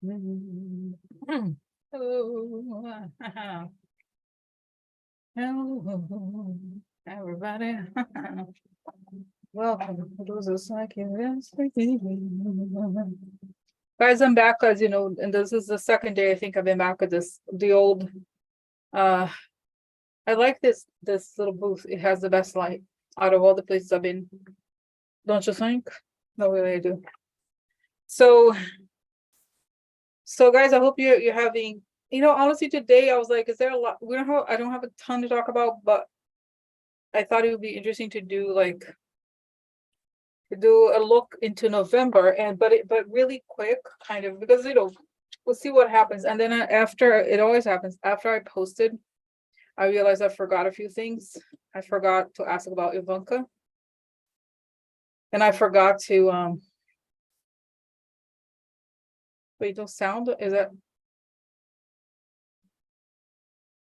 Hello. Hello, everybody. Welcome to the second guys. I'm back, as you know, and this is the second day I think I've been back with the old. I like this little booth. It has the best light out of all the places I've been. Don't you think? No, really, I do. So guys, I hope you're having, honestly, today I was like, is there a lot? I don't have a ton to talk about, but I thought it would be interesting to do a look into November, but really quick, kind of, because we'll see what happens. And then after, it always happens after I posted, I realized I forgot a few things. I forgot to ask about Ivanka, and I forgot to wait, no sound, is that?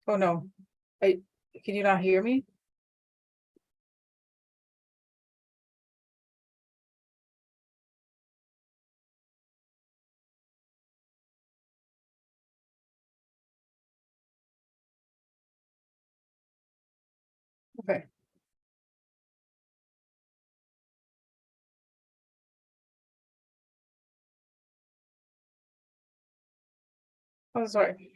Oh no, can you not hear me? Okay. Oh, sorry.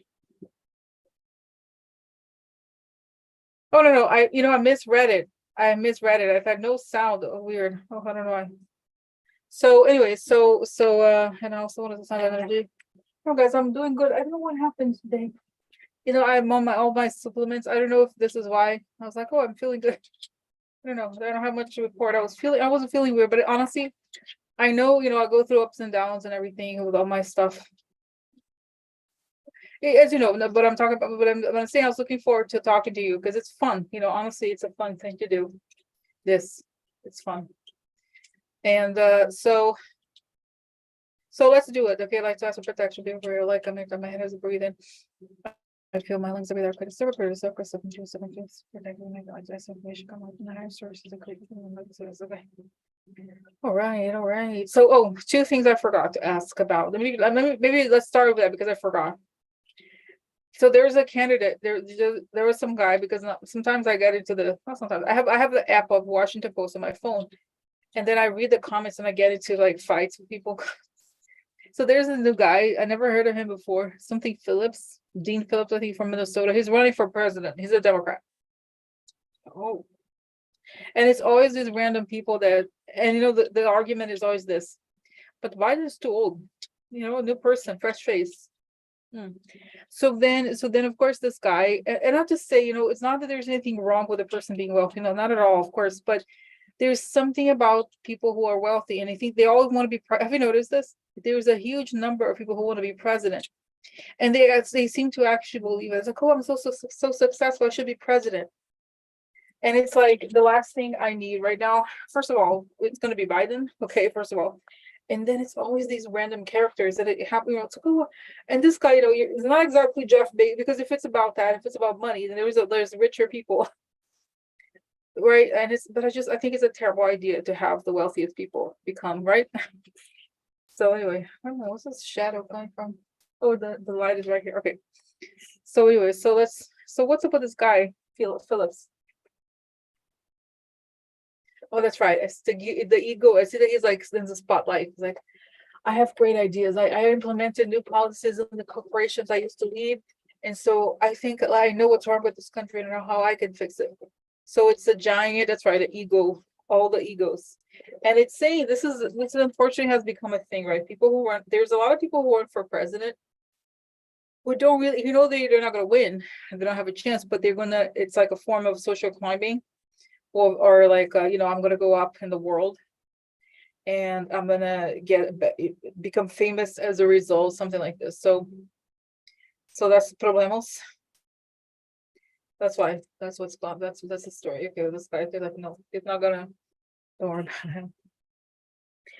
Oh no, I misread it. I've had no sound. Oh, weird. Oh, I don't know why. So anyway, and I also wanted to sign energy. Oh guys, I'm doing good. I don't know what happened today. I'm on all my supplements. I don't know if this is why. I was like, oh, I'm feeling good. I don't know. I don't have much to report. I wasn't feeling weird, but honestly, I know, I go through ups and downs and everything with all my stuff. As you know, but I'm talking about, but I'm saying I was looking forward to talking to you because it's fun. Honestly, it's a fun thing to do. It's fun. And so let's do it. Okay, like to ask for protection for like I'm my head as a breathing. I feel my lungs everywhere. Quite a server, protecting my information come out from the higher sources. Okay. All right. So, two things I forgot to ask about. Maybe let's start with that because I forgot. So there's a candidate. There was some guy, because sometimes I get into not sometimes I have the app of Washington Post on my phone, and then I read the comments and I get into like fights with people. So there's a new guy. I never heard of him before. Something Phillips, Dean Phillips, I think, from Minnesota. He's running for president. He's a Democrat. Oh. And it's always these random people and the argument is always this, but Biden is too old. A new person, fresh face. So then of course this guy, and I'll just say, it's not that there's anything wrong with a person being wealthy, not at all, of course, but there's something about people who are wealthy, and I think they all want to be. Have you noticed this? There's a huge number of people who want to be president, and they seem to actually believe it. It's like, oh, I'm so successful, I should be president. And it's like the last thing I need right now. First of all, it's going to be Biden. Okay, first of all. And then it's always these random characters that it happens. It's like, oh, and this guy, it's not exactly Jeff Bezos, because if it's about that, if it's about money, then there's richer people. Right. And I think it's a terrible idea to have the wealthiest people become, right? So anyway, I don't know, what's this shadow coming from? Oh, the light is right here. Okay. So anyway, so what's up with this guy, Phillips? Oh, that's right. It's the ego. I see that he's like in the spotlight. He's like, I have great ideas. I implemented new policies in the corporations I used to lead. And so I think I know what's wrong with this country and I know how I can fix it. So it's a giant, that's right, the ego, all the egos. And it's saying this unfortunately has become a thing, right? There's a lot of people who run for president who don't really, they're not going to win. They don't have a chance, but it's like a form of social climbing. Or like, I'm going to go up in the world and I'm going to become famous as a result, something like this. So that's problemos. That's why, that's the story. Okay, this guy, they're like, no, it's not gonna, don't worry about him.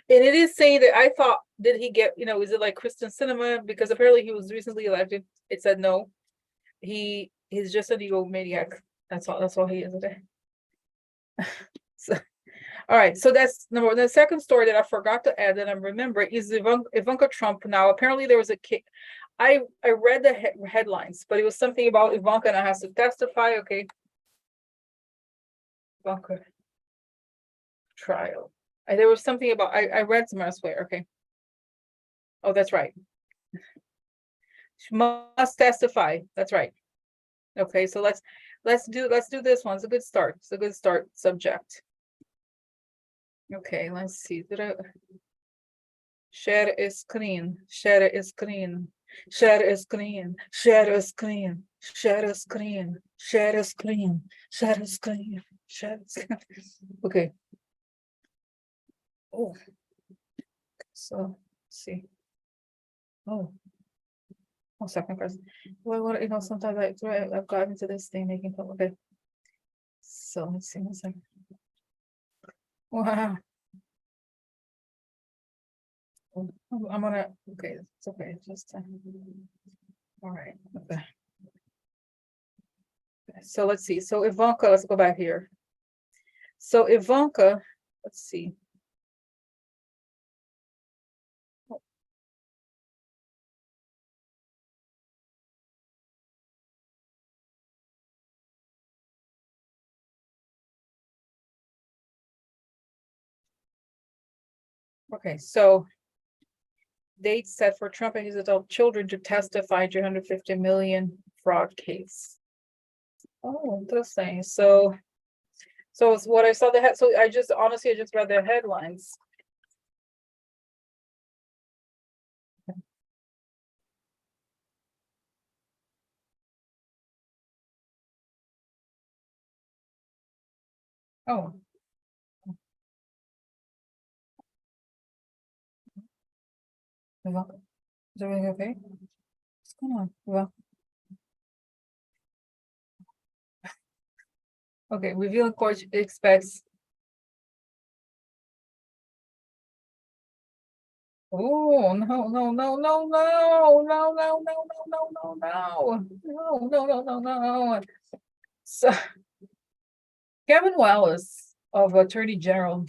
And it is saying that I thought, did he get, is it like Kristen Sinema? Because apparently he was recently elected. It said no. He's just an egomaniac. That's all he is today. So All right, so that's number one. The second story that I forgot to add that I'm remembering is Ivanka Trump. Now, apparently there was a kid. I read the headlines, but it was something about Ivanka and I has to testify. Okay, Ivanka trial. There was something about I read somewhere, I swear. Okay. Oh, that's right. She must testify. That's right. Okay, so let's do this one. It's a good start. It's a good start subject. Okay, let's see. Did I share screen? Share screen. Share screen. Share screen. Share screen. Share screen. Share screen. Share screen. Okay. Oh, so let's see. Oh, 1 second, guys. Well, you know, sometimes I've gotten into this thing making fun. Okay. So let's see 1 second. Wow. I'm gonna, okay, it's okay, just, all right, okay. So let's see, so Ivanka, let's go back here. So Ivanka, let's see. Okay, so date set for Trump and his adult children to testify 250 million fraud case. Oh, interesting. So it's what I saw the head. So I just honestly I just read the headlines. Oh. Ivanka, is everything okay? What's going on? Well, okay, revealing court expects. Oh, no. So Kevin Wallace of Attorney General,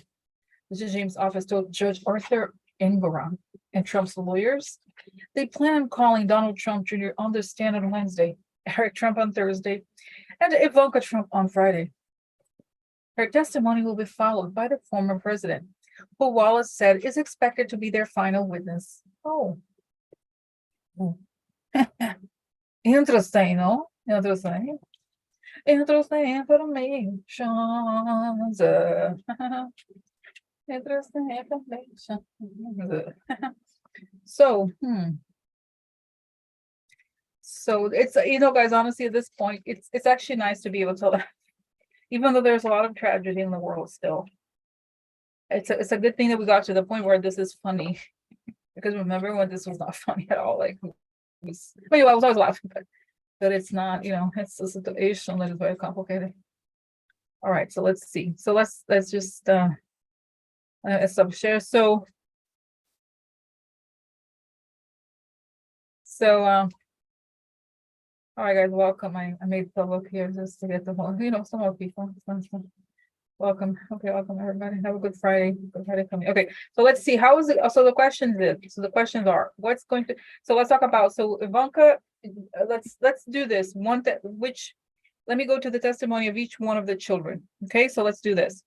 James' office told Judge Arthur Engoron and Trump's lawyers they plan on calling Donald Trump Jr. on the stand on Wednesday, Eric Trump on Thursday, and Ivanka Trump on Friday. Her testimony will be followed by the former president, who Wallace said is expected to be their final witness. Oh. Interesting, no? Interesting. Interesting information. Interesting information. So, so it's, you know, guys, honestly, at this point, it's actually nice to be able to, even though there's a lot of tragedy in the world still, it's a good thing that we got to the point where this is funny. Because remember when this was not funny at all, like, anyway, I was always laughing, but it's not, you know, it's a situation that is very complicated. All right, so let's see. So let's just share. So all right, guys, welcome. I made the look here just to get the whole, you know, some more people. Welcome. Okay, welcome everybody. Have a good Friday. Good Friday coming. Okay, so let's see. How is it? So the questions is, so the questions are what's going to, so let's talk about, so Ivanka, let's do this. Let me go to the testimony of each one of the children. Okay, so let's do this.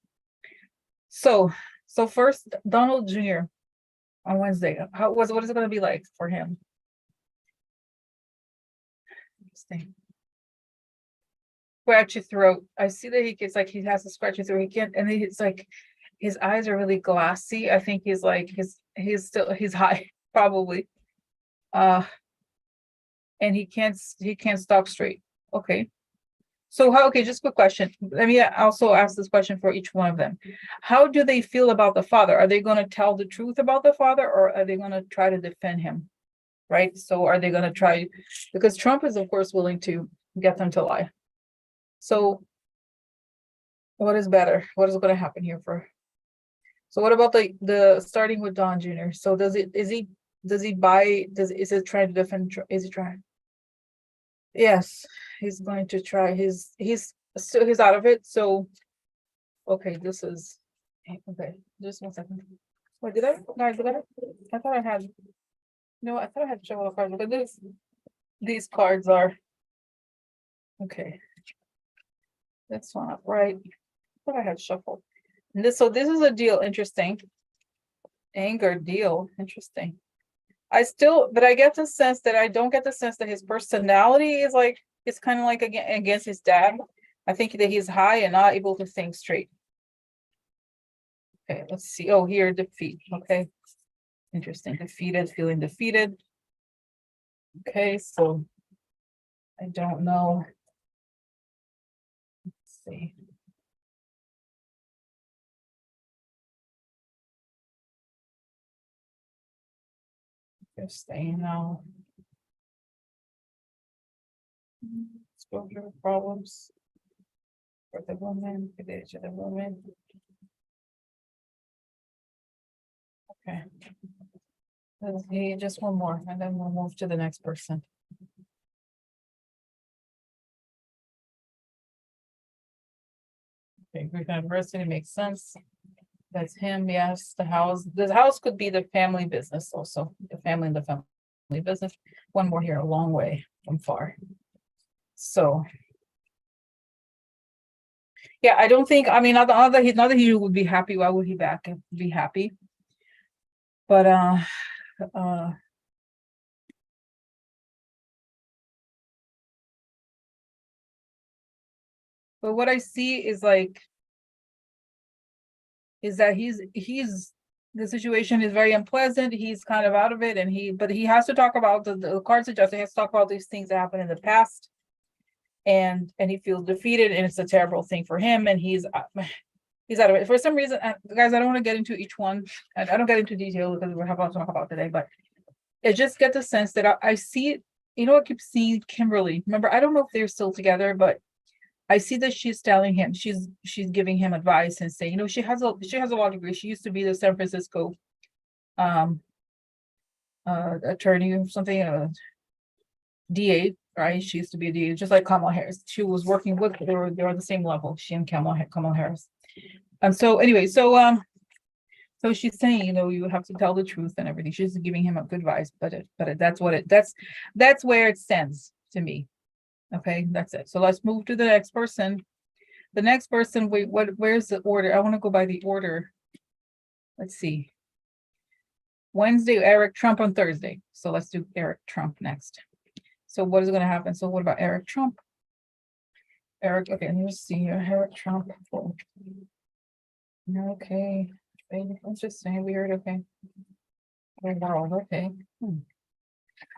So first, Donald Jr. on Wednesday. What is it going to be like for him? Interesting. Scratchy throat. I see that he gets like he has a scratchy throat. He can't, and it's like his eyes are really glassy. I think he's like he's high probably. And he can't stop straight. Okay. So okay, just a quick question. Let me also ask this question for each one of them. How do they feel about the father? Are they going to tell the truth about the father, or are they going to try to defend him? Right. So are they going to try, because Trump is of course willing to get them to lie. So what is better? What is going to happen here for? So what about the starting with Don Jr.? So is it trying to defend? Is he trying? Yes, he's going to try. He's out of it. So okay, this is Okay, just 1 second. Wait, did I, guys, I thought I had, no, I thought I had shuffle the cards, but these cards are, okay. That's one up, right? I thought I had shuffled. And this, so this is a deal, interesting. Anger deal, interesting. But I get the sense that I don't get the sense that his personality is like, it's kind of like against his dad. I think that he's high and not able to think straight. Okay, let's see. Oh, here, defeat. Okay. Interesting. Defeated, feeling defeated. Okay, so I don't know. Let's see. They're staying now. Exposure problems for the woman, for the age of the woman. Okay. Let's see, just one more, and then we'll move to the next person. Okay, Greek University makes sense. That's him, yes. The house could be the family business also, the family and the family business. One more here, a long way from far. So. Yeah, I don't think, I mean, not that he would be happy. Why would he be happy? But but what I see is like, is that the situation is very unpleasant. He's kind of out of it, but he has to talk about the card suggestion. He has to talk about these things that happened in the past, and he feels defeated, and it's a terrible thing for him, and he's out of it for some reason. Guys, I don't want to get into each one. I don't get into detail because we have a lot to talk about today, but I just get the sense that I see it. You know, I keep seeing Kimberly. Remember, I don't know if they're still together, but I see that she's telling him, she's giving him advice and saying, you know, she has a law degree. She used to be the San Francisco attorney or something, DA, right? She used to be a DA, just like Kamala Harris. She was working with, they were on the same level, she and Kamala Harris. And so anyway, so she's saying, you know, you have to tell the truth and everything. She's giving him a good advice, but that's where it stands to me. Okay, that's it. So let's move to the next person. The next person, wait, where's the order? I want to go by the order. Let's see. Wednesday, Eric Trump on Thursday. So let's do Eric Trump next. So what is going to happen? So what about Eric Trump? Eric, okay, let me see here. Eric Trump. Okay. Interesting, weird, okay. Okay.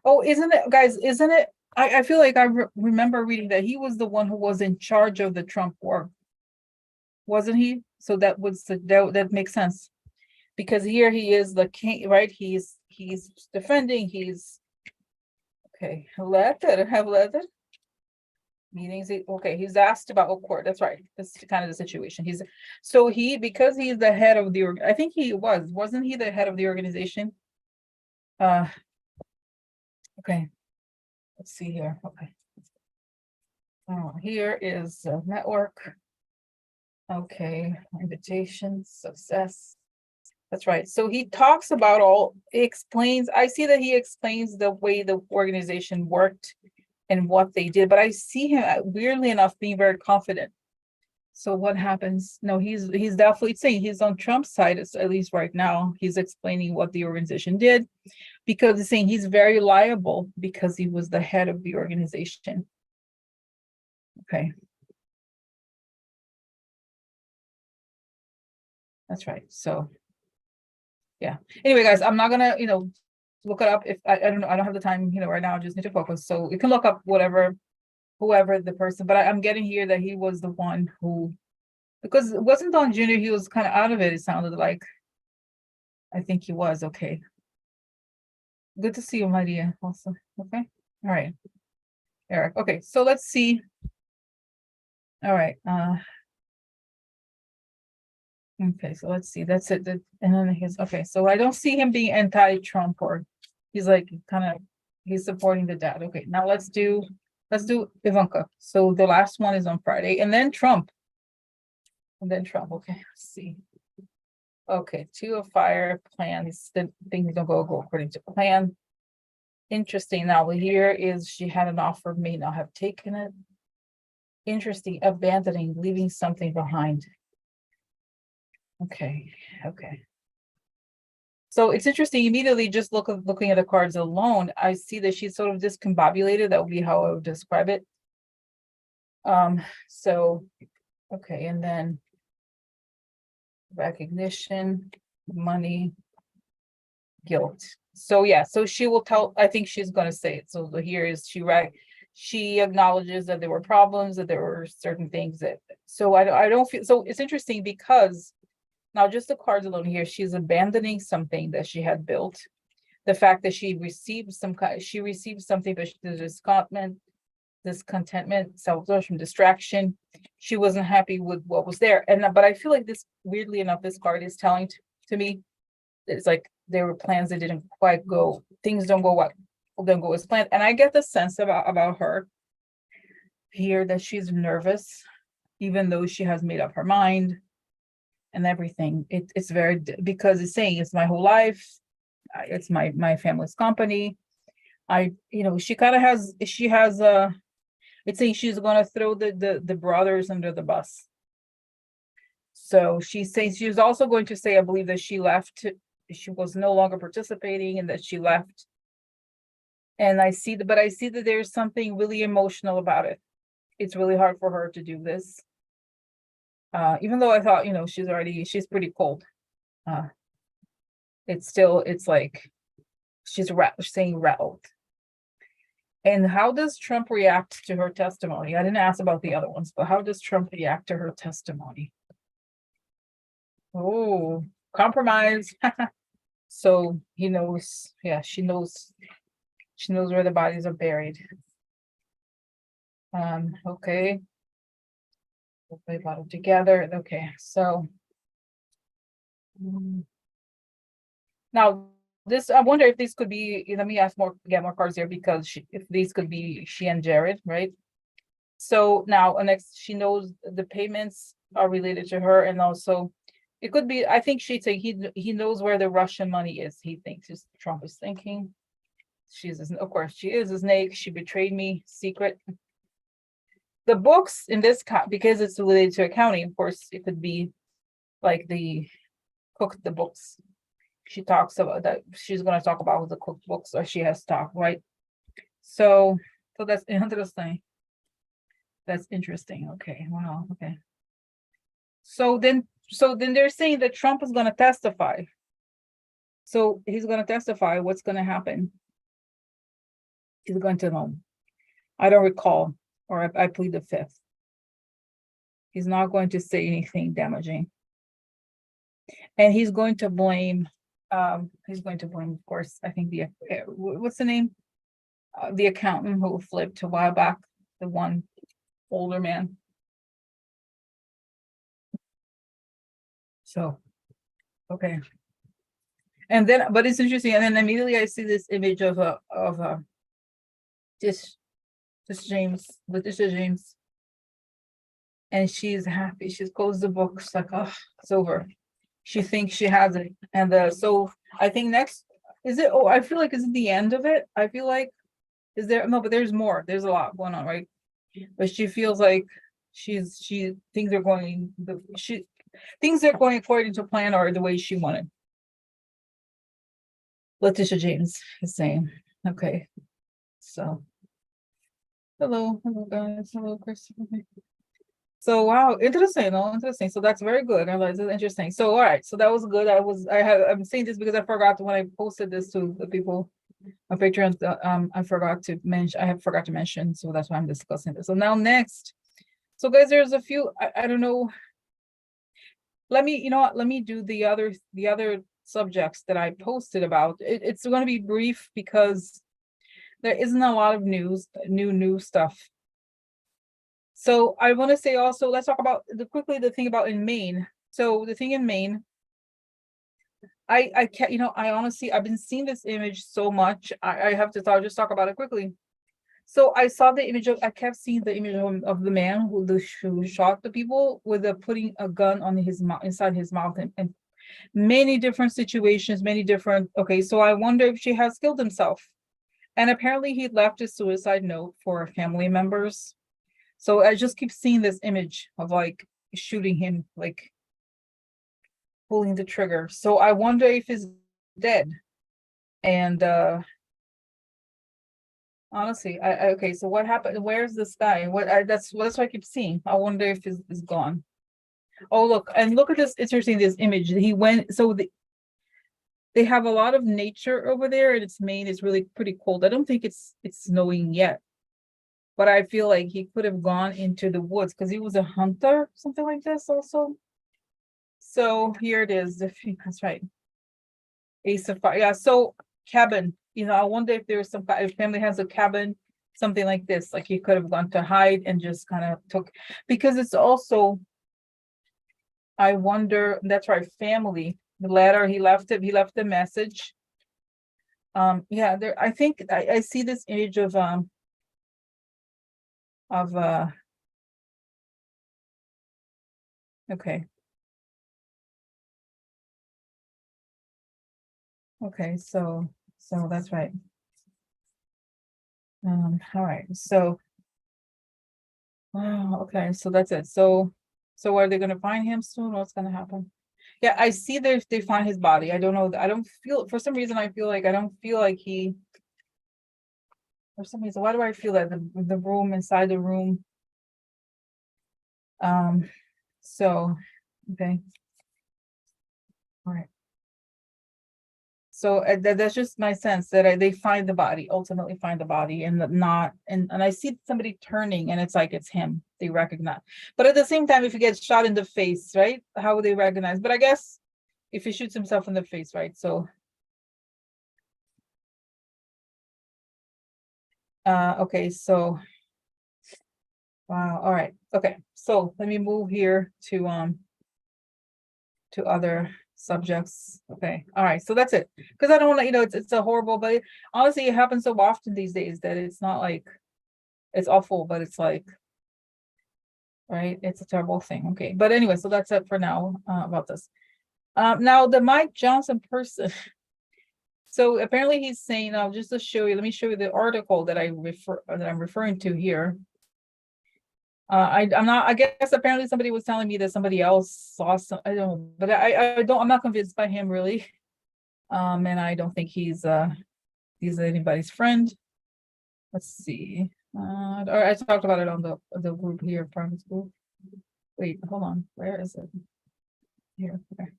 Oh, isn't it, guys, isn't it? I feel like I remember reading that he was the one who was in charge of the Trump war. Wasn't he? So that makes sense. Because here he is the king, right? He's defending, okay, have letter. Meetings, okay, he's asked about court. That's right. That's kind of the situation. Because he's the head of the I think wasn't he the head of the organization? Okay. Let's see here. Okay. Oh, here is a network. Okay, invitation, success. That's right. So he talks about I see that he explains the way the organization worked and what they did, but I see him weirdly enough being very confident. So what happens? No, he's definitely saying he's on Trump's side, at least right now. He's explaining what the organization did, because he's saying he's very liable because he was the head of the organization. Okay. That's right. So yeah. Anyway, guys, I'm not gonna, look it up if I don't know. I don't have the time, right now. I just need to focus. So you can look up whoever the person, but I'm getting here that he was the one who, because it wasn't Don Jr., he was kind of out of it, it sounded like. I think he was. Okay. Good to see you, my dear. Also, okay. All right. Eric. Okay, so let's see. All right. Okay, so let's see. That's it. And then okay. So I don't see him being anti-Trump, or he's like he's supporting the dad. Okay, now let's do Ivanka. So the last one is on Friday, and then Trump. Okay, let's see. Okay, 2 of fire plans, then things don't go according to plan. Interesting. Now here is she had an offer, may not have taken it. Interesting, abandoning, leaving something behind. Okay, okay. So it's interesting, immediately just looking at the cards alone, I see that she's sort of discombobulated. That would be how I would describe it. So, okay, and then recognition, money, guilt. So yeah, so she will tell, I think she's gonna say it. So here is she acknowledges that there were problems, that there were certain things that, so I don't feel, so it's interesting because now just the cards alone here, she's abandoning something that she had built. The fact that she received something, but there's discontentment, self-absorption, distraction. She wasn't happy with what was there. But I feel like this, weirdly enough, this card is telling to me, it's like there were plans that didn't quite go, things don't go as planned. And I get the sense about her here that she's nervous, even though she has made up her mind and everything. It's very, because it's saying it's my whole life, it's my family's company. She kind of has, it's saying she's going to throw the brothers under the bus. So she says she's also going to say, I believe, that she left, she was no longer participating and that she left. And I see that there's something really emotional about it. It's really hard for her to do this. Even though I thought, she's pretty cold. It's like she's saying rattled. And how does Trump react to her testimony? I didn't ask about the other ones, but how does Trump react to her testimony? Oh, compromise. So he knows, yeah, she knows where the bodies are buried. Okay. We'll play about it together. Okay, so now this, I wonder if these could be, let me get more cards here, because if these could be she and Jared, right? So now next, she knows the payments are related to her, and also it could be, I think she'd say he knows where the Russian money is. He thinks Trump is thinking. Of course, she is a snake. She betrayed me, secret. The books in this, because it's related to accounting, of course, it could be like the books. She talks about that. She's going to talk about the cookbooks, or she has talked, right? So that's interesting. That's interesting. Okay. Wow. Okay. So then they're saying that Trump is going to testify. So he's going to testify. What's going to happen? He's going to know. I don't recall, or I plead the fifth. He's not going to say anything damaging. And he's going to blame, of course, I think what's the name? The accountant who flipped a while back, the one older man. So, okay. And then, but it's interesting. And then immediately I see this image of Letitia James. And she's happy. She's closed the books, like, oh, it's over. She thinks she has it. And so I think next, is it, I feel like, is it the end of it? I feel like, is there, no, but there's more. There's a lot going on, right? But she feels like things are going according to plan, or the way she wanted. Letitia James is saying, okay. So, hello guys, hello Chris. So wow, interesting. So that's very good. I like, it's interesting. So all right, so that was good. I'm saying this because I forgot when I posted this to the people on Patreon. I forgot to mention. So that's why I'm discussing this. So now next, so guys, there's a few. I don't know. Let me do the other subjects that I posted about. It's going to be brief because there isn't a lot of new stuff. So I want to say also, let's talk about the thing about in Maine. So the thing in Maine, I can't, I honestly, I've been seeing this image so much. I have to just talk about it quickly. So I saw the image I kept seeing the image of the man who shot the people with putting a gun on inside his mouth and Many different situations, many different, okay, so I wonder if she has killed himself. And apparently he left a suicide note for family members. So I just keep seeing this image of like shooting him, like pulling the trigger. So I wonder if he's dead. And honestly, okay, so what happened? Where's this guy? That's what I keep seeing. I wonder if he's gone. Oh, look, and look at this. It's interesting, this image. He went, so they have a lot of nature over there, and it's Maine. It's really pretty cold. I don't think it's snowing yet, but I feel like he could have gone into the woods because he was a hunter, something like this also. So here it is. That's right. Ace of Fire. Yeah. So cabin. I wonder if there's if family has a cabin, something like this. Like he could have gone to hide and just kind of took, because it's also, I wonder, that's right, family. The letter he left it, he left a message. Yeah, there, I think I see this image of okay. Okay, so that's right. All right, so okay, so that's it. So are they gonna find him soon? What's gonna happen? Yeah, I see that they find his body. I don't know. I don't feel, for some reason I feel like I don't feel like he, for some reason, why do I feel that the room, inside the room? So okay. All right. So that's just my sense that they find the body, ultimately find the body, and not, and I see somebody turning, and it's like it's him. They recognize, but at the same time, if he gets shot in the face, right? How would they recognize? But I guess if he shoots himself in the face, right? So, okay, so wow, all right, okay. So let me move here to other subjects. Okay, all right, so that's it, because I don't want to, it's a horrible, but honestly it happens so often these days that it's not like it's awful, but it's like, right, it's a terrible thing. Okay, but anyway, so that's it for now about this. Now the Mike Johnson person. So apparently he's saying, just to show you, let me show you the article that I'm referring to here. I'm not, I guess apparently somebody was telling me that somebody else saw some, I don't know, but I'm not convinced by him really. And I don't think he's anybody's friend. Let's see. Or I talked about it on the group here, private group. Wait, hold on. Where is it? Here. Okay.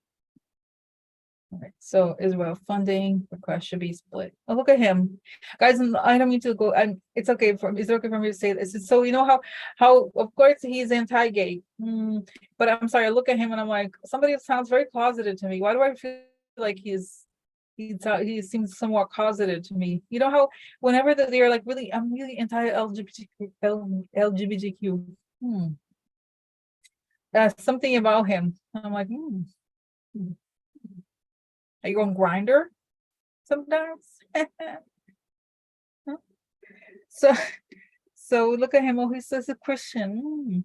All right. So Israel funding request should be split. Oh, look at him, guys. I don't mean to go. And it's okay for me. It's okay for me to say this. So you know how of course he's anti-gay. But I'm sorry. I look at him and I'm like, somebody sounds very closeted to me. Why do I feel like he seems somewhat closeted to me? You know how whenever they're like, really, I'm really LGBTQ. Something about him. I'm like, Are you on Grinder sometimes? So look at him. Oh, he says a Christian.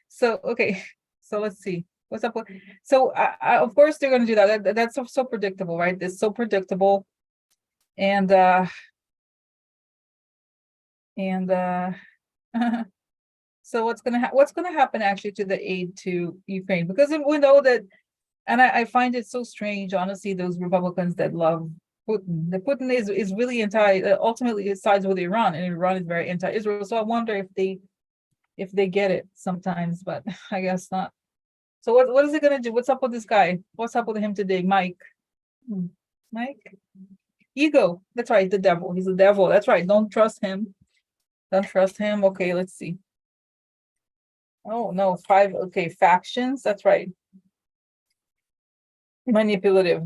So okay. So let's see. What's up? So of course they're going to do that. That's so predictable, right? It's so predictable. And so what's gonna happen actually to the aid to Ukraine? Because we know that, and I find it so strange, honestly, those Republicans that love Putin. The Putin is really ultimately it sides with Iran, and Iran is very anti-Israel. So I wonder if they get it sometimes, but I guess not. So what is it gonna do? What's up with this guy? What's up with him today, Mike? Mike? Ego. That's right, the devil. He's the devil. That's right. Don't trust him. Don't trust him. Okay, let's see. Oh no, 5. Okay, factions. That's right. Manipulative.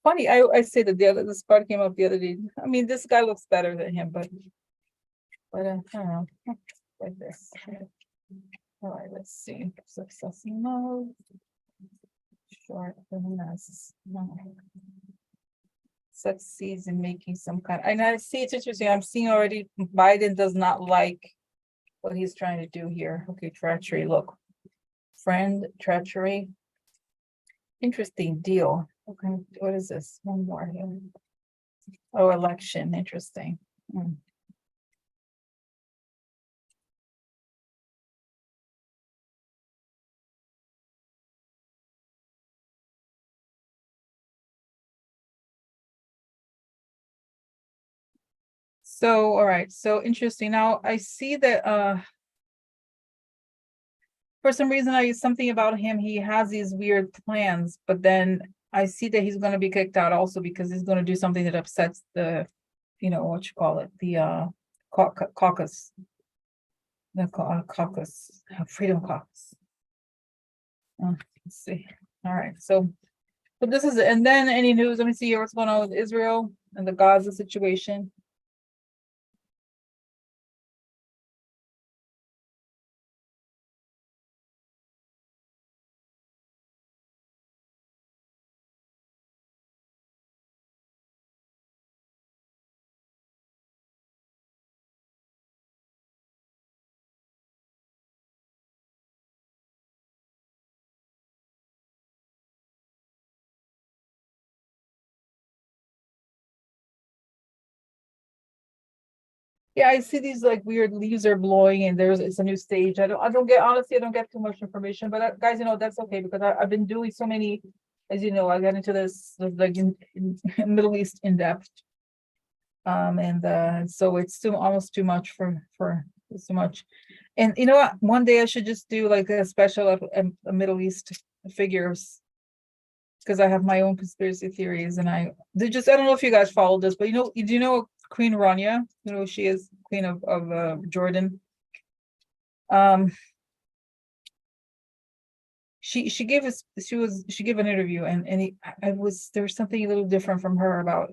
Funny, I say that this part came up the other day. I mean, this guy looks better than him, but I don't know. Like this. All right, let's see. Success mode. Short illness. Succeeds in making some kind. And I see it's interesting. I'm seeing already Biden does not like what he's trying to do here. Okay, treachery. Look. friend, treachery. Interesting deal. Okay, what is this? One more here. Oh, election, interesting. So, all right, so interesting. Now I see that for some reason something about him, he has these weird plans, but then I see that he's gonna be kicked out also because he's gonna do something that upsets the, what you call it, the caucus. The caucus, Freedom Caucus. Let's see. All right, so but this is it. And then any news, let me see here what's going on with Israel and the Gaza situation. Yeah, I see these like weird leaves are blowing and it's a new stage. I don't get, honestly, I don't get too much information, but guys, that's okay because I've been doing so many, as you know, I got into this like in Middle East in depth. And so it's almost too much for it's too much. And you know what? One day I should just do like a special of Middle East figures because I have my own conspiracy theories and I don't know if you guys follow this, but do you know Queen Rania? You know who she is, Queen of Jordan. She gave an interview and there was something a little different from her about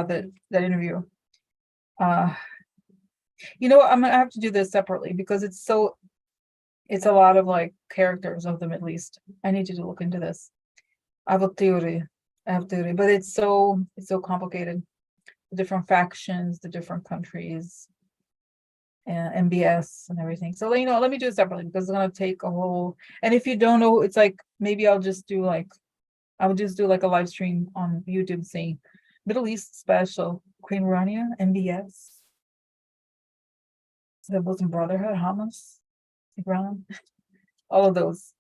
that interview. I'm gonna have to do this separately because it's a lot of like characters of the Middle East. I need to look into this. I have a theory, but it's so complicated. The different factions, the different countries, and MBS and everything. So let me do it separately because it's gonna take a whole. And if you don't know, it's like maybe I'll just do like a live stream on YouTube saying Middle East special Queen Rania, MBS, the Muslim Brotherhood, Hamas, Iran, all of those.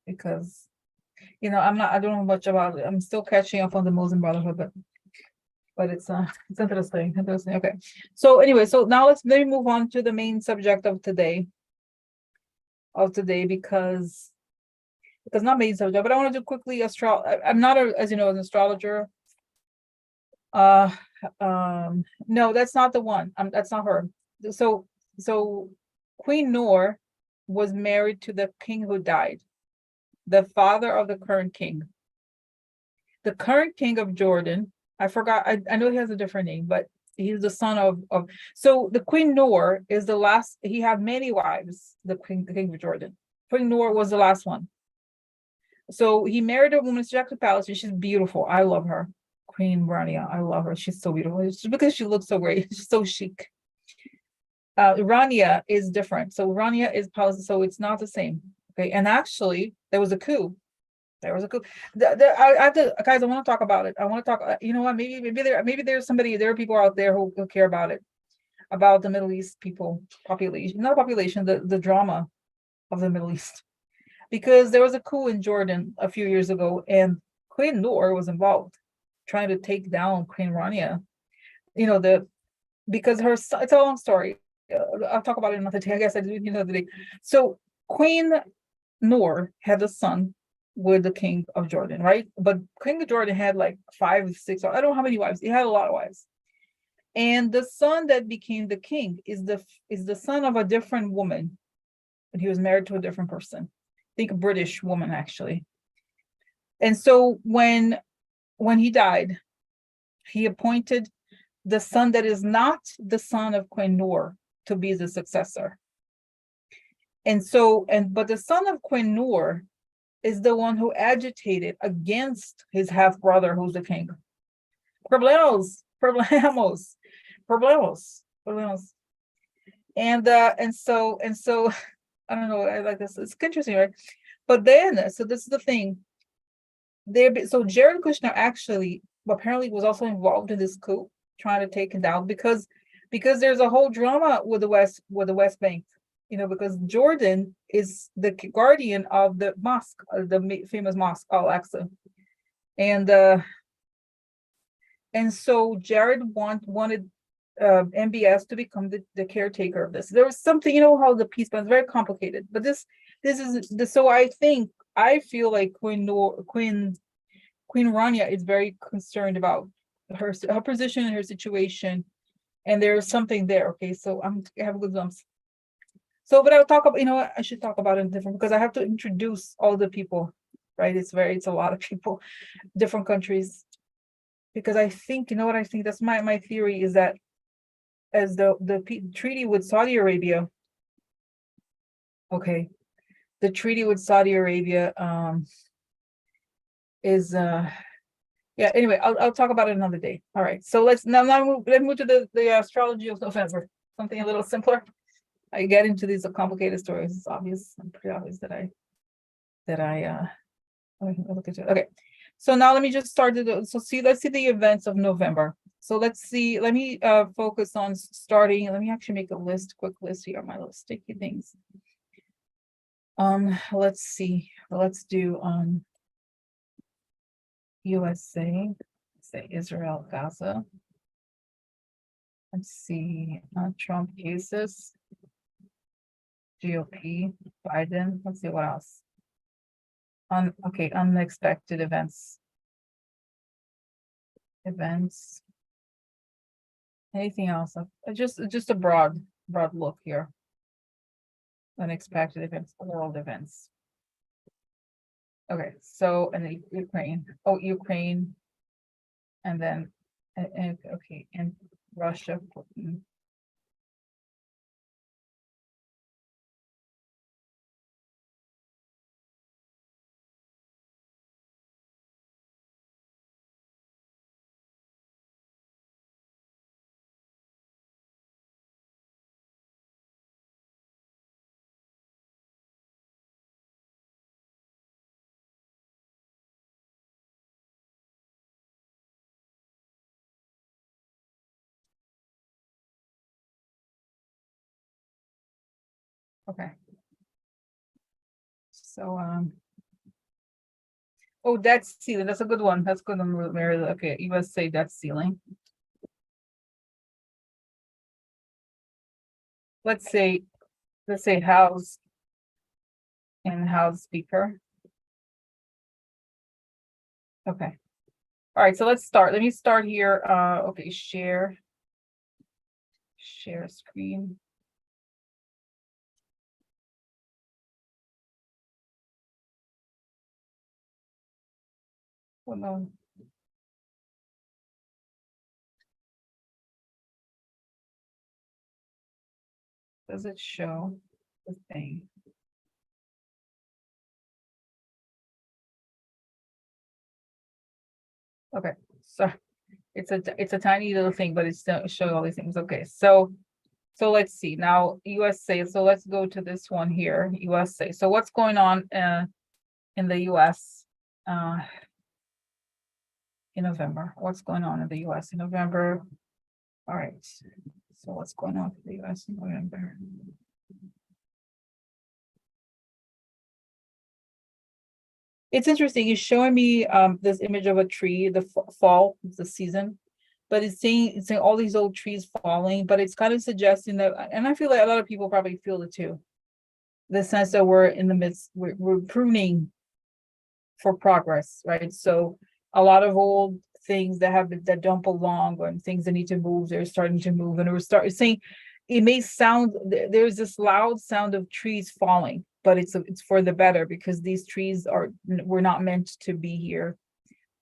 Because I don't know much about it. I'm still catching up on the Muslim Brotherhood, but it's interesting. Okay. So anyway, so now let me move on to the main subject of today. Because not main subject, but I want to do quickly I'm not as you know, an astrologer. No, that's not the one. That's not her. So Queen Noor was married to the king who died, the father of the current king. The current king of Jordan, I forgot, I know he has a different name, but he's the son of so the Queen Noor is the last. He had many wives, the king of Jordan. Queen Noor was the last one. So he married a woman, Jack the Palace, and she's beautiful. I love her. Queen Rania, I love her. She's so beautiful. It's just because she looks so great. She's so chic. Rania is different. So Rania is palace, so it's not the same. Okay, and actually there was a coup. I have to, guys. I want to talk about it. I want to talk. You know what? Maybe there's somebody. There are people out there who care about it, about the Middle East population, not population, the drama of the Middle East, because there was a coup in Jordan a few years ago, and Queen Noor was involved, trying to take down Queen Rania. Because it's a long story. I'll talk about it another day. I guess I do another day. So Queen Noor had a son with the king of Jordan, right? But King of Jordan had like 5, 6, I don't know how many wives. He had a lot of wives. And the son that became the king is the son of a different woman. And he was married to a different person. I think a British woman, actually. And so when he died, he appointed the son that is not the son of Queen Noor to be the successor. But the son of Queen Noor is the one who agitated against his half-brother, who's the king. Problemos. And so I don't know, I like this, it's interesting, right? But then, so this is the thing, so Jared Kushner actually apparently was also involved in this coup, trying to take him down, because there's a whole drama with the West Bank, because Jordan is the guardian of the mosque, the famous mosque Al-Aqsa, and so Jared wanted MBS to become the caretaker of this. There was something, how the peace plan is very complicated, but this is the, so I feel like Queen Rania is very concerned about her position and her situation, and there's something there. Okay, so I have goosebumps. So, but I'll talk about, what, I should talk about it different, because I have to introduce all the people, right? It's a lot of people, different countries, because I think, what I think, that's my theory, is that as the treaty with Saudi Arabia, okay, the treaty with Saudi Arabia is yeah, anyway, I'll talk about it another day. All right, so let's move to the astrology of November, something a little simpler. I get into these complicated stories. It's obvious, pretty obvious that I look into it. Okay, so now let me just start let's see the events of November. So let's see, let me focus on starting. Let me actually make a quick list here on my little sticky things. Let's see, let's do USA, say Israel, Gaza. Let's see, Trump cases, GOP, Biden. Let's see what else. Okay, unexpected events. Anything else? Just a broad look here. Unexpected events, world events. Okay, so, and then Ukraine. Oh, Ukraine, and then okay, and Russia, Putin. Okay. So oh, debt ceiling. That's a good one. That's good one, Mary. Okay, USA debt ceiling. Let's say House and House Speaker. Okay. All right, so let's start. Let me start here. Okay, share screen. Oh no. Does it show the thing? Okay, so it's a tiny little thing, but it's showing all these things. Okay, so let's see now, USA. So let's go to this one here, USA. So what's going on in the US in November? What's going on in the US in November? All right, so what's going on in the US in November? It's interesting. It's showing me this image of a tree, the fall, the season, but it's saying all these old trees falling, but it's kind of suggesting that, and I feel like a lot of people probably feel it too, the sense that we're in the midst, we're pruning for progress, right? So a lot of old things that don't belong, or things that need to move, they're starting to move, and we're saying, it may sound, there's this loud sound of trees falling, but it's for the better, because these trees were not meant to be here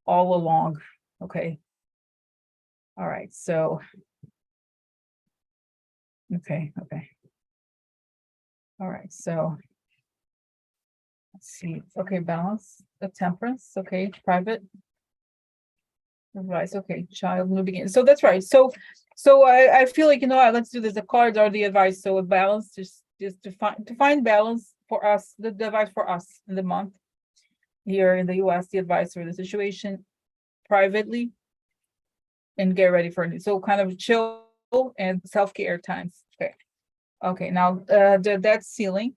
all along. Okay. All right, so okay. All right, so let's see. Okay, balance, the temperance. Okay, private. Advice, okay, child new beginning. So that's right. So I feel like, let's do this. The cards are the advice. So a balance, just to find balance for us, the advice for us in the month here in the US, the advice for the situation privately, and get ready for it. So kind of chill and self-care times. Okay. Okay, now the debt ceiling.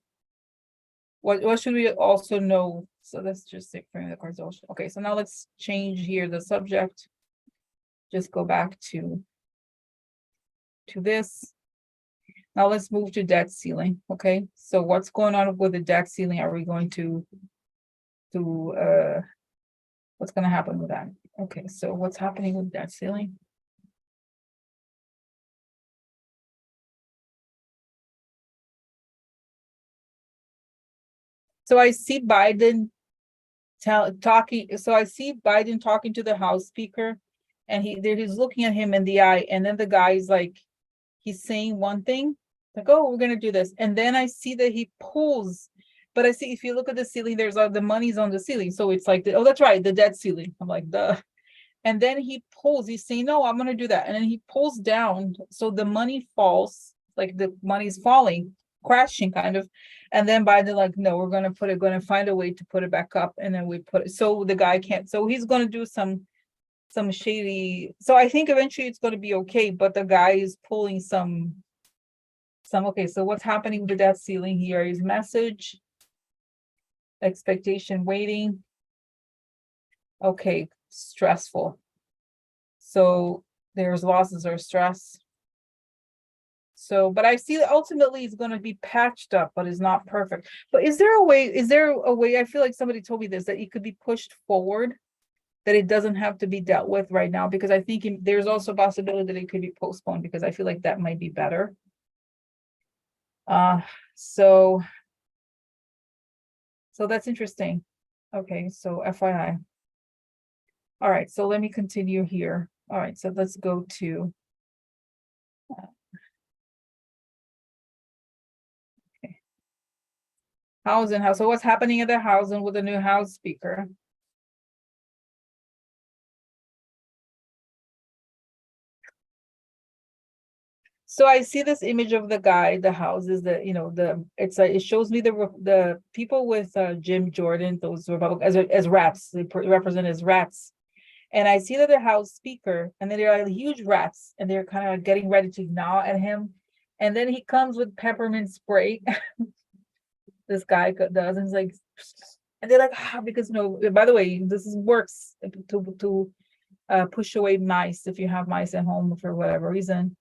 What should we also know? So let's just say frame the cards also. Okay, so now let's change here the subject. Just go back to this. Now let's move to debt ceiling. Okay, so what's going on with the debt ceiling? Are we going to what's going to happen with that? Okay, so what's happening with debt ceiling? So I see Biden talking. So I see Biden talking to the House Speaker, and he's looking at him in the eye, and then the guy's like, he's saying one thing, like, oh, we're gonna do this, and then I see that he pulls. But I see, if you look at the ceiling, there's the money's on the ceiling, so it's like, oh, that's right, the debt ceiling. I'm like, duh. And then he pulls. He's saying, no, I'm gonna do that, and then he pulls down, so the money falls, like the money's falling, crashing, kind of. And then Biden like, no, we're gonna find a way to put it back up, and then we put it, so the guy can't. So he's gonna do some shady. So I think eventually it's going to be okay, but the guy is pulling some. Okay, so what's happening with that ceiling here is message, expectation, waiting. Okay, stressful. So there's losses or stress. So, but I see that ultimately it's going to be patched up, but it's not perfect. But is there a way, I feel like somebody told me this, that it could be pushed forward, that it doesn't have to be dealt with right now, because I think there's also a possibility that it could be postponed, because I feel like that might be better. So that's interesting. Okay, so FYI. All right, so let me continue here. All right, so let's go to okay. Housing. So what's happening at the housing with the new House Speaker? So I see this image of the guy, the houses, it shows me the people with Jim Jordan, those Republicans, as rats, they represent as rats. And I see that the House Speaker, and then there are huge rats, and they're kind of getting ready to gnaw at him. And then he comes with peppermint spray. This guy does, and he's like, and they're like, because by the way, works to push away mice if you have mice at home for whatever reason.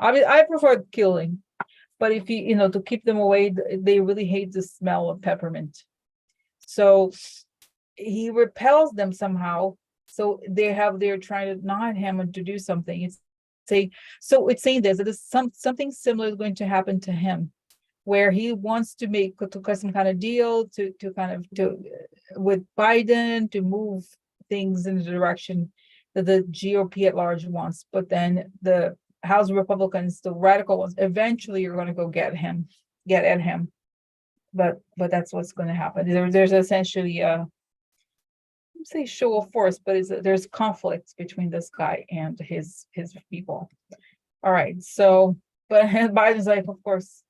I prefer killing, but if to keep them away, they really hate the smell of peppermint. So he repels them somehow. So they're trying to gnaw at him and to do something. It's saying this, that something similar is going to happen to him, where he wants to make some kind of deal with Biden to move things in the direction that the GOP at large wants, but then the House Republicans, the radical ones, eventually are going to go get at him. But that's what's going to happen. There's essentially say show of force, but there's conflicts between this guy and his people. All right, so but Biden's like, of course,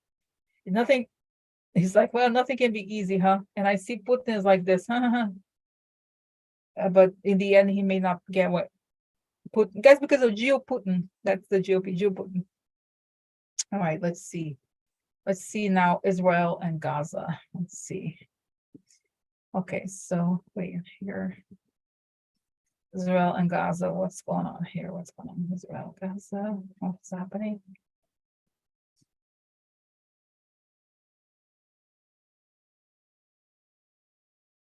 nothing. He's like, well, nothing can be easy, huh? And I see Putin is like this, but in the end, he may not get what Putin, guys, because of Geo Putin. That's the GOP, Geo Putin. All right, let's see. Let's see now Israel and Gaza. Let's see. Okay, so wait here. Israel and Gaza. What's going on here? What's going on in Israel, Gaza? What's happening?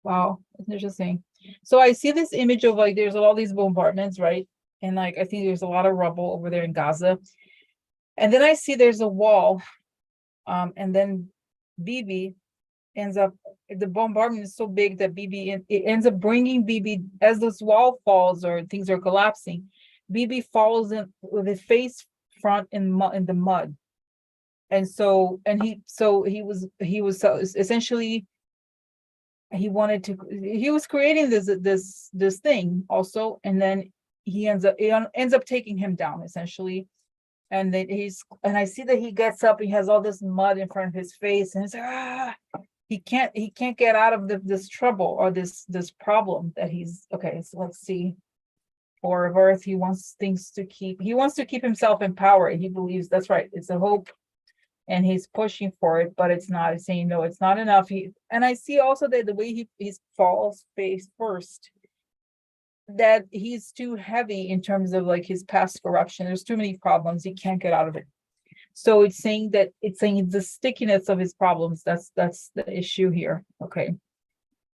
Wow, it's interesting. So I see this image of like there's all these bombardments, right? And like I think there's a lot of rubble over there in Gaza. And then I see there's a wall. And then Bibi ends up, the bombardment is so big that it ends up bringing Bibi, as this wall falls or things are collapsing, Bibi falls in with his face front in the mud. And so he was so essentially he was creating this thing also, and then he ends up taking him down essentially. And then I see that he gets up, he has all this mud in front of his face, and it's like, he can't get out of this trouble or this problem that he's okay. So let's see. Four of Earth, he wants to keep himself in power. He believes that's right. It's a hope, and he's pushing for it, but it's not. He's saying no, it's not enough. And I see also that the way he falls face first, that he's too heavy in terms of like his past corruption. There's too many problems. He can't get out of it. So it's saying the stickiness of his problems. That's the issue here. Okay.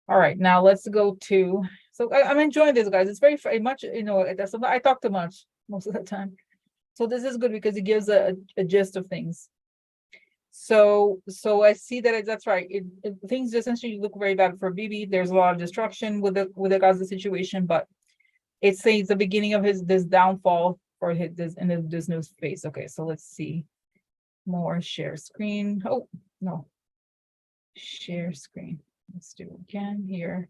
All right. Now let's go to, so I'm enjoying this, guys. It's very much, I talk too much most of the time. So this is good because it gives a gist of things. So I see that that's right. Things essentially look very bad for Bibi. There's a lot of destruction with the Gaza situation, but it says the beginning of this downfall for this new phase. Okay, so let's see more. Share screen. Oh no, share screen. Let's do it again here.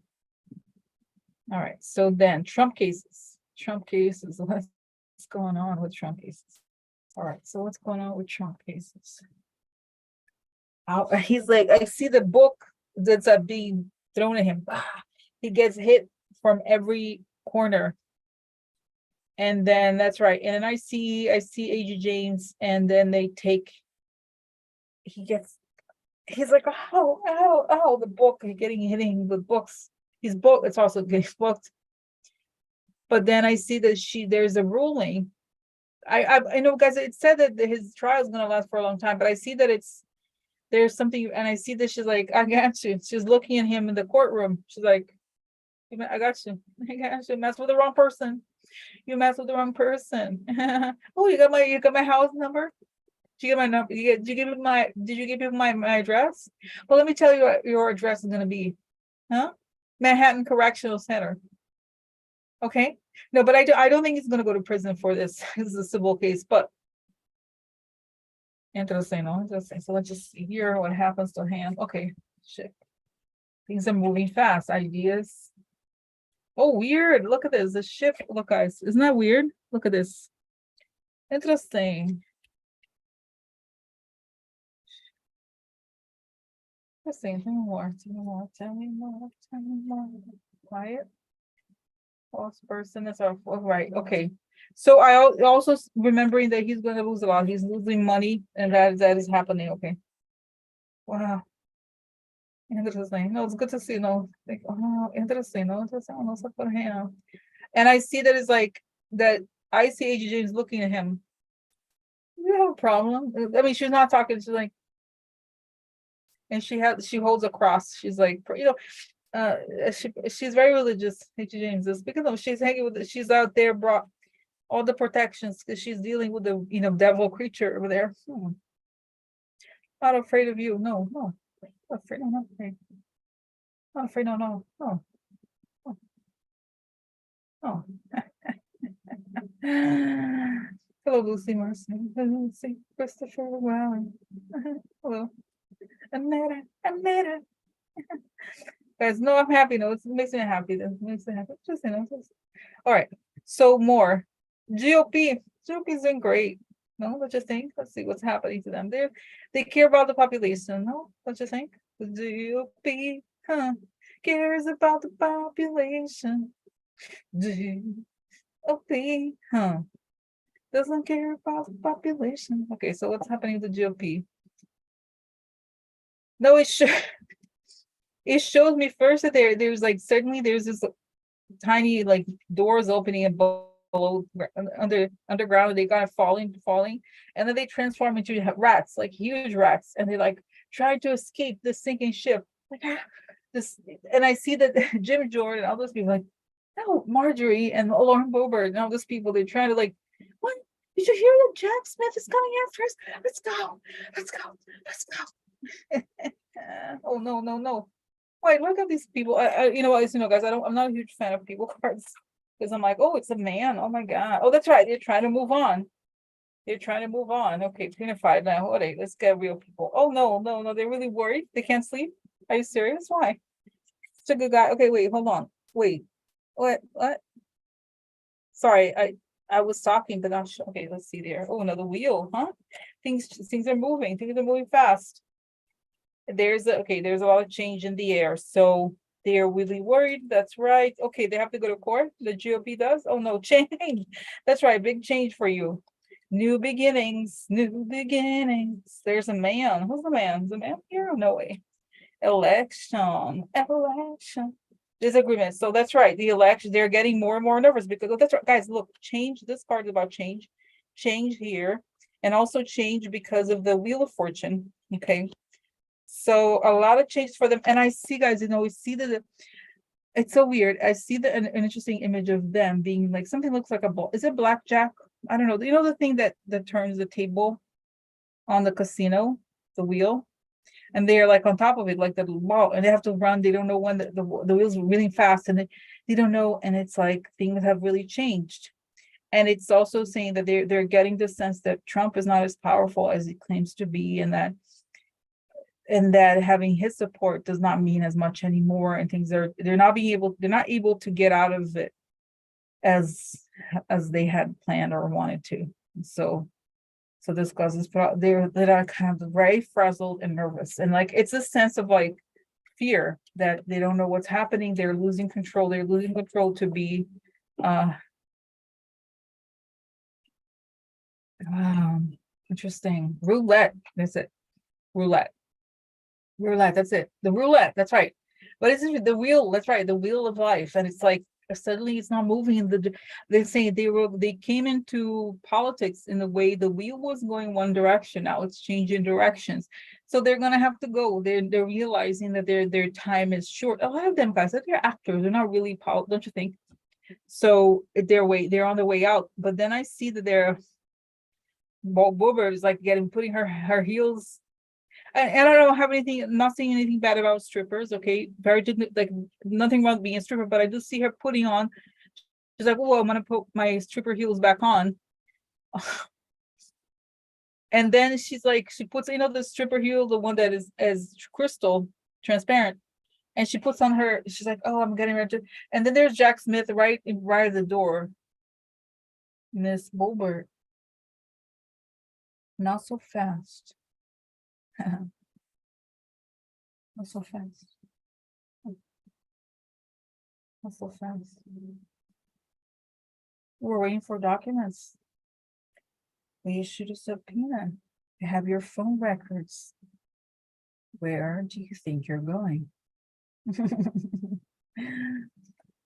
All right, so then Trump cases. What's going on with Trump cases? All right, so what's going on with Trump cases? He's like, I see the book that's being thrown at him. He gets hit from every corner. And then that's right. And then I see AG James, and then he's like, oh, the book, hitting the books. It's also getting booked. But then I see that there's a ruling. I know, guys, it said that his trial is going to last for a long time, but I see that there's something, and I see that she's like, I got you. She's looking at him in the courtroom. She's like, I got you. Mess with the wrong person. You mess with the wrong person. Oh, you got my house number? Did you get my number? Did you give me my address? Well, let me tell you what your address is gonna be. Huh? Manhattan Correctional Center. Okay. No, but I don't think he's gonna go to prison for this. This is a civil case, but interesting. So let's just see here what happens to him. Okay, shit. Things are moving fast. Ideas. Oh, weird. Look at this. The shift. Look, guys. Isn't that weird? Look at this. Interesting. Tell me more. Quiet. False person is our right. Okay. So I also remembering that he's going to lose a lot. He's losing money, and that is happening. Okay. Wow. Interesting. No, it's good to see. No, like, oh, interesting. No, and I see that it's like that. I see AG James looking at him. You have a problem? I mean, she's not talking. She's like, and she holds a cross. She's like, she's very religious. AG James is because of she's hanging with. She's out there, brought all the protections because she's dealing with the devil creature over there. Not afraid of you. No. Not afraid. No, not afraid. Not afraid. No. Oh. Hello, Lucy Marcy. Lucy Christopher. Wow. Hello. Anita. Guys, no, I'm happy. No, it makes me happy. That makes me happy. Just all right. So more GOP's doing great. No, don't you think? Let's see what's happening to them. They care about the population. No, don't you think? The GOP, cares about the population. GOP, doesn't care about the population. Okay, so what's happening with the GOP? No, it shows me first that there's like certainly there's this tiny like doors opening and below underground. They kind of falling, and then they transform into rats, like huge rats, and they like try to escape this sinking ship. Like this, and I see that Jim Jordan, all those people, like, no, Marjorie and Lauren Boebert and all those people, they're trying to like, what? Did you hear that Jack Smith is coming after us? Let's go. Oh no. Wait, look at these people. Guys, I'm not a huge fan of people cards because I'm like, oh, it's a man. Oh my God. Oh, that's right. They're trying to move on. Okay, unified now. Okay, let's get real people. Oh no. They're really worried. They can't sleep. Are you serious? Why? Such a good guy. Okay, wait, hold on. Wait. What? sorry, I was talking, but not sure. Okay, let's see there. Oh, another wheel, huh? Things are moving. Things are moving fast. There's a lot of change in the air. So they're really worried. That's right. Okay, they have to go to court. The GOP does. Oh no, change. That's right. Big change for you. New beginnings. New beginnings. There's a man. Who's the man? Is the man here? No way. Election. Disagreement. So that's right. The election, they're getting more and more nervous because that's right, guys. Look, change. This card is about change. Change here. And also change because of the Wheel of Fortune. Okay. So a lot of change for them. And I see, guys, we see that it's so weird. I see an interesting image of them being like something looks like a ball. Is it blackjack? I don't know. You know the thing that turns the table on the casino, the wheel, and they're like on top of it, like the ball, and they have to run. They don't know when the wheel's really fast, and they don't know. And it's like things have really changed. And it's also saying that they're getting the sense that Trump is not as powerful as he claims to be, and that having his support does not mean as much anymore, and they're not able to get out of it as they had planned or wanted to. So this causes they're kind of very frazzled and nervous, and like it's a sense of like fear that they don't know what's happening. They're losing control. To be interesting. Roulette. That's it. Roulette. That's it. The roulette. That's right. But it's the wheel. That's right. The wheel of life. And it's like suddenly it's not moving. They're saying they came into politics in the way the wheel was going one direction. Now it's changing directions. So they're gonna have to go. They're realizing that their time is short. A lot of them guys, they're actors. They're not really don't you think? So they're on their way out. But then I see that they're Bober is like putting her heels. And I don't have not seeing anything bad about strippers. Okay, very like nothing wrong with being a stripper, but I do see her putting on. She's like, "Oh, I'm gonna put my stripper heels back on," and then she's like, she puts the stripper heel, the one that is as crystal transparent, and she puts on her. She's like, "Oh, I'm getting ready to," and then there's Jack Smith right at the door. Miss Bober, not so fast. Not so fast. Not so fast. We're waiting for documents. We issued a subpoena. You have your phone records. Where do you think you're going?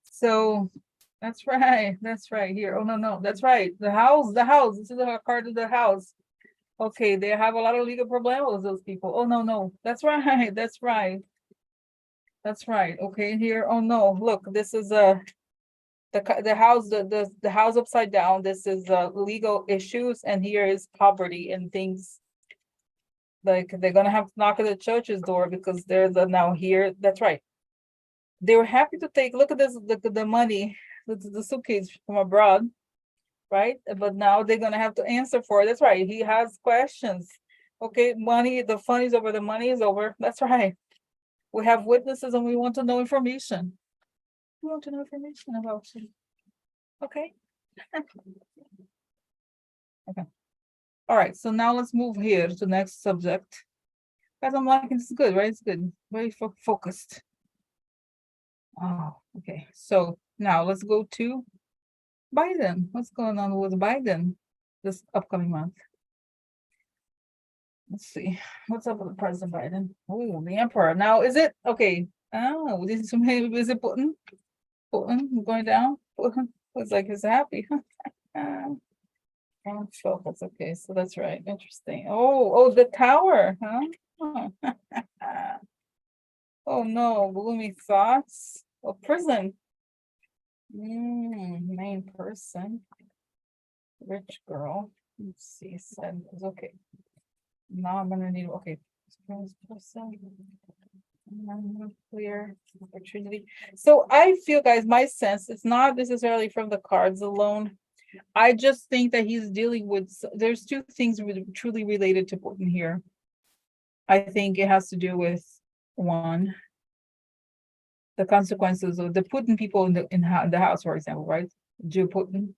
So that's right. That's right here. Oh no, that's right. The house. This is a card of the house. Okay, they have a lot of legal problems, those people. Oh no, that's right. That's right. That's right. Okay, here. Oh no, look, this is the house, the house upside down. This is legal issues, and here is poverty and things. Like they're gonna have to knock at the church's door because there's now here. That's right. They were happy to look at this, the money, the suitcase from abroad, right? But now they're gonna have to answer for it. That's right. He has questions. Okay, money, the fun is over, the money is over. That's right. We have witnesses and we want to know information. We want to know information about you. Okay. Okay. All right. So now let's move here to the next subject. Guys, I'm liking this. Good, right? It's good. Very focused. Oh, okay. So now let's go to Biden. What's going on with Biden this upcoming month? Let's see. What's up with President Biden? Oh, the emperor. Now, is it okay? Oh, is it Putin? Putin going down? Putin looks like he's happy. Focus. Okay, so that's right. Interesting. Oh, the tower, huh? Oh no, gloomy thoughts. Oh, prison. Main person. Rich girl. Let's see. Said okay. Now I'm gonna need okay. Person. Clear opportunity. So I feel, guys, my sense, it's not necessarily from the cards alone. I just think that he's dealing with, there's two things truly related to Putin here. I think it has to do with one, the consequences of the Putin people in the house, for example, right? Joe Putin,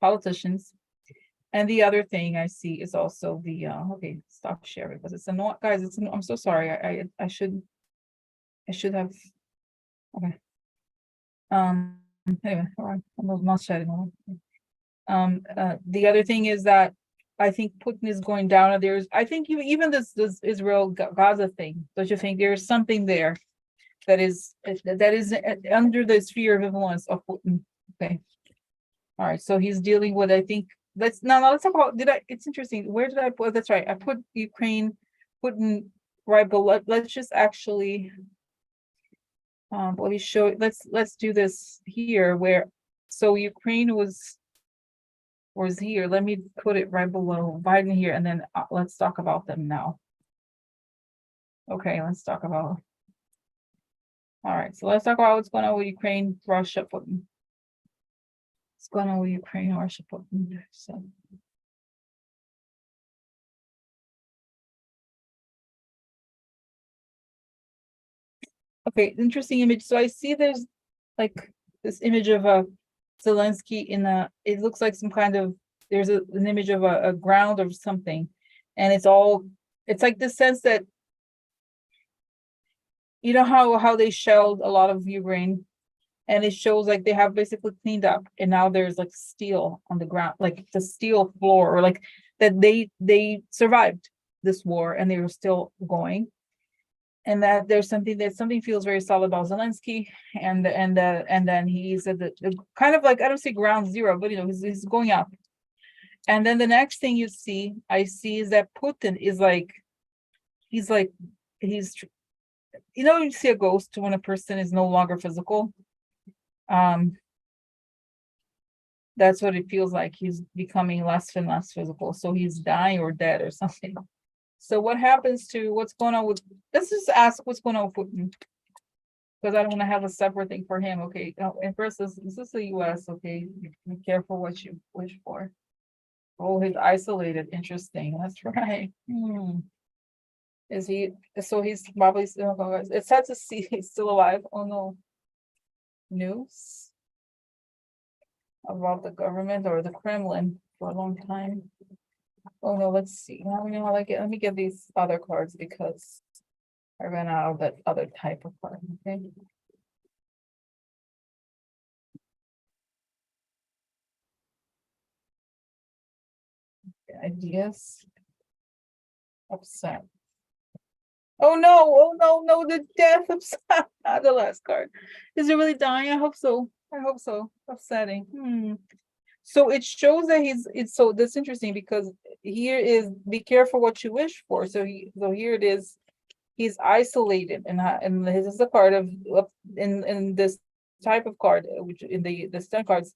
politicians. And the other thing I see is also the okay, stop sharing because it's annoying, guys. I'm so sorry. I should have. Okay. Anyway, all right. I'm not sharing more. The other thing is that I think Putin is going down, and I think even this Israel Gaza thing. Don't you think there's something there that is under the sphere of influence of Putin? Okay. All right. So he's dealing with, I think. Let's talk about. It's interesting. Where did I put? That's right. I put Ukraine, Putin right below. Let's just actually. Let me show. Let's do this here. So Ukraine was here. Let me put it right below Biden here, and then let's talk about them now. Okay, let's talk about. All right, so let's talk about what's going on with Ukraine, Russia, Putin. What's going on with Ukraine, Russia, Putin? So. Okay, interesting image. So I see there's like this image of a Zelensky it looks like some kind of, there's an image of a ground or something. And it's like the sense that, you know how they shelled a lot of Ukraine, and it shows like they have basically cleaned up, and now there's like steel on the ground, like the steel floor, or like that they survived this war and they were still going. And that there's something feels very solid about Zelensky, and then he's at the kind of like, I don't say ground zero, but he's going up. And then the next thing I see is that Putin is like, he's you see a ghost when a person is no longer physical. That's what it feels like. He's becoming less and less physical, so he's dying or dead or something. So what's going on with, let's just ask what's going on with Putin, because I don't want to have a separate thing for him. Okay, and first, this is the US, okay? Be careful what you wish for. Oh, he's isolated. Interesting. That's right. Is he, so he's probably still, it's sad to see he's still alive. Oh no. News about the government or the Kremlin for a long time. Oh no, let's see. Now we know how let me get these other cards because I ran out of that other type of card. Okay. Ideas. Upset. Oh no, the death of the last card. Is it really dying? I hope so. Upsetting. So it shows that so that's interesting because here is be careful what you wish for. So here it is, he's isolated, and this is a card of in this type of card, which in the stun cards,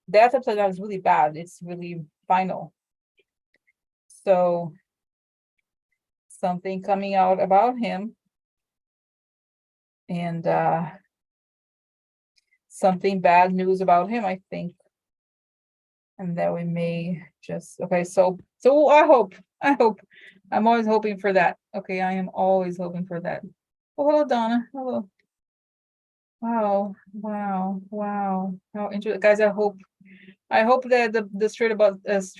death upside down is really bad. It's really final. So something coming out about him, and something bad news about him, I think. And that we may just, okay, so I hope I'm always hoping for that. Okay, I am always hoping for that. Oh, hello, Donna. Hello. Wow. How interesting, guys. I hope that the straight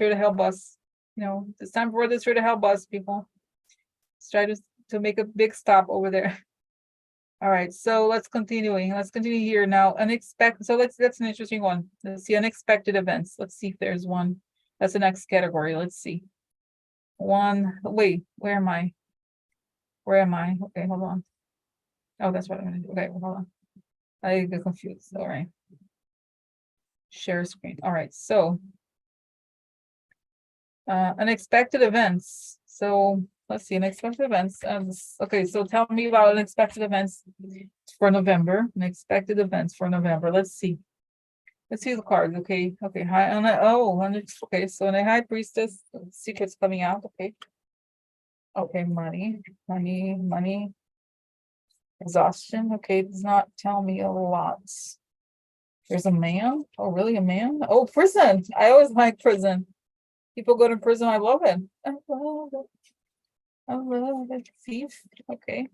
to hell bus, it's time for the straight to hell bus, people. Let's try to make a big stop over there. All right, so let's continue here now. So that's an interesting one. Let's see unexpected events. Let's see if there's one. That's the next category. Let's see. Wait, where am I? Okay, hold on. Oh, that's what I'm gonna do. Okay, hold on. I get confused. All right. Share screen. All right, so unexpected events. So let's see, unexpected events. Okay, so tell me about unexpected events for November. Unexpected events for November. Let's see the cards. Okay. Hi. Okay. So in a high priestess, secrets coming out. Okay. Money. Exhaustion. Okay. It does not tell me a lot. There's a man. Oh, really? A man? Oh, prison. I always like prison. People go to prison. I love it. Thief. Okay.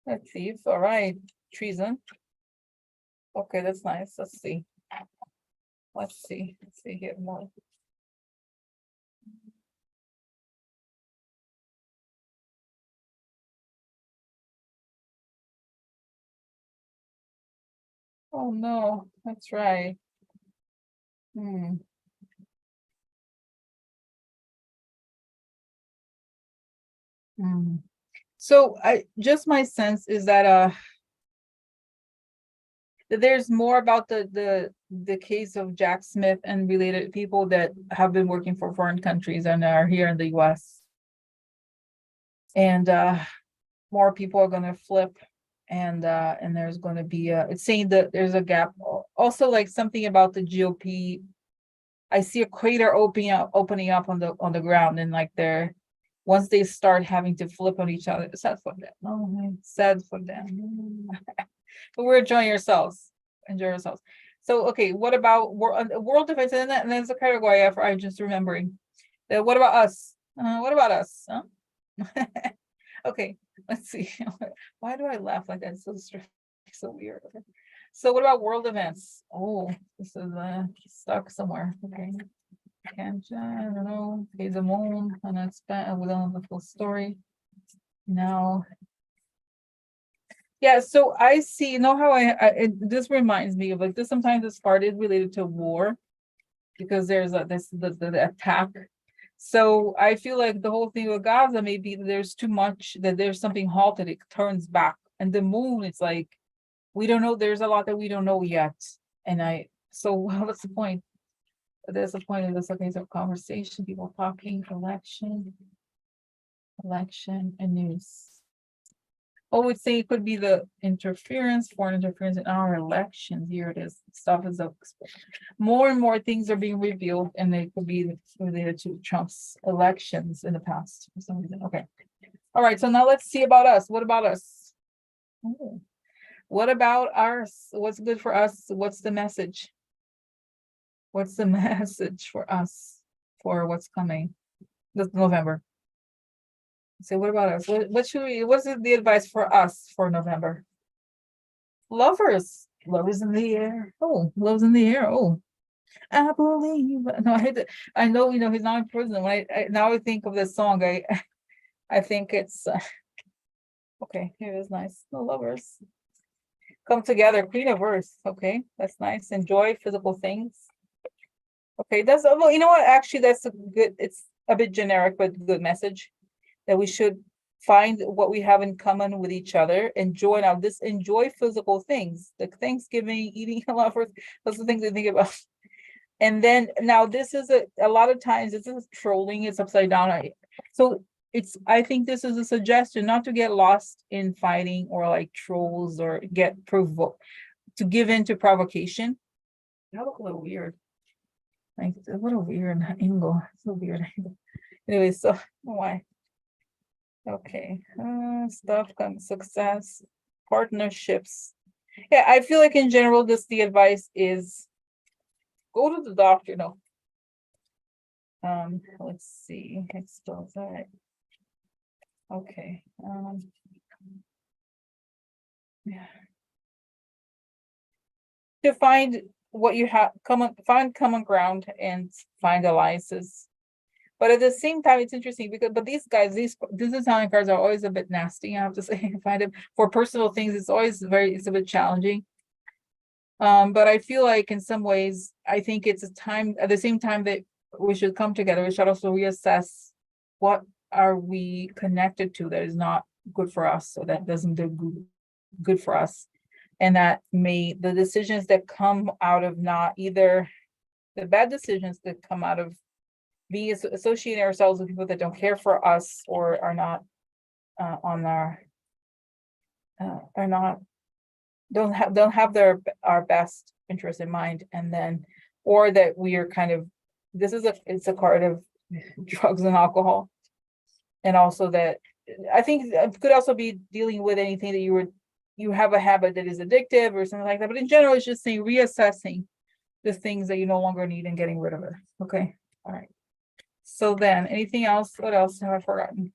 A thief. All right. Treason. Okay, that's nice. Let's see. Let's see here more. Oh, no, that's right. Hmm. Hmm. So just my sense is that that there's more about the case of Jack Smith and related people that have been working for foreign countries and are here in the US. And more people are gonna flip, and there's gonna be it's saying that there's a gap. Also, like something about the GOP. I see a crater opening up on the ground, and like they're once they start having to flip on each other, it's sad for them. Oh, sad for them. But we're enjoying ourselves. Enjoy ourselves. So, okay, what about world defense? And there's a category I'm just remembering. What about us? What about us? Huh? Okay, let's see. Why do I laugh like that? It's so weird. Okay. So what about world events? Oh, this is stuck somewhere. Okay. Can't, I don't know. Okay, the moon, and it's bad. We don't have the full story. No. Yeah, so I see, you know how this reminds me of like this, sometimes this part is related to war because there's the attack. So I feel like the whole thing with Gaza, maybe there's too much, that there's something halted, it turns back. And the moon, it's like, we don't know, there's a lot that we don't know yet. And so what's the point? There's a point of this, okay, so conversation, people talking, election and news. Oh, would say it could be the foreign interference in our elections. Here it is. Stuff is up. More and more things are being revealed, and they could be related to Trump's elections in the past for some reason. Okay. All right. So now let's see about us. What about us? Oh. What about us? What's good for us? What's the message? What's the message for us for what's coming this November? So what about us? What's the advice for us for November? Lovers. Love is in the air. Oh, love's in the air. Oh, I believe. No, I hate it. I know, he's not in prison. When I now I think of this song, I think it's okay. Here it is nice. The lovers come together. Queen of Earth. Okay, that's nice. Enjoy physical things. Okay, that's well. You know what? Actually, that's a good. It's a bit generic, but good message. That we should find what we have in common with each other, enjoy physical things, like Thanksgiving, eating a lot of fruits. Those are the things I think about. And then now this is a lot of times this is trolling, it's upside down. So I think this is a suggestion not to get lost in fighting or like trolls or get provoked, to give in to provocation. That look a little weird. Like what a weird angle. So weird. Anyway, so why? Okay, stuff comes success, partnerships. Yeah, I feel like in general, the advice is go to the doctor. No. Let's see. It spells that. Okay. Yeah. To find what you have find common ground and find alliances. But at the same time, it's interesting because these guys, these Italian cards are always a bit nasty. I have to say, find them for personal things. It's always it's a bit challenging. But I feel like in some ways, I think it's a time at the same time that we should come together. We should also reassess what are we connected to that is not good for us, so that doesn't do good for us, and that the decisions that come out of not either the bad decisions that come out of being associating ourselves with people that don't care for us or are not on our are not don't have our best interest in mind, and then or that we are kind of it's a card of drugs and alcohol, and also that I think it could also be dealing with anything that you have a habit that is addictive or something like that, but in general it's just saying reassessing the things that you no longer need and getting rid of it. Okay, all right. So then, anything else? What else have I forgotten?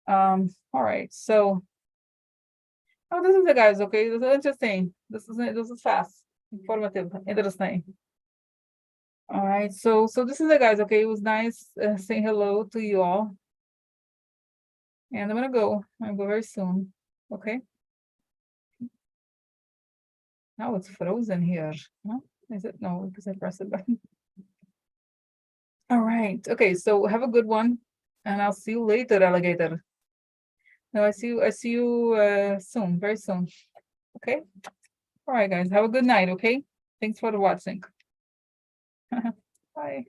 All right. So, oh, this is the guys. Okay, this is interesting. This is fast, informative, interesting. All right, so this is it, guys. Okay, it was nice saying hello to you all. And I'm gonna go very soon. Okay. Now it's frozen here. Huh? Is it? No, because I pressed the button. All right. Okay, so have a good one, and I'll see you later, alligator. No, I see you soon, very soon. Okay. All right, guys. Have a good night. Okay. Thanks for watching. Bye.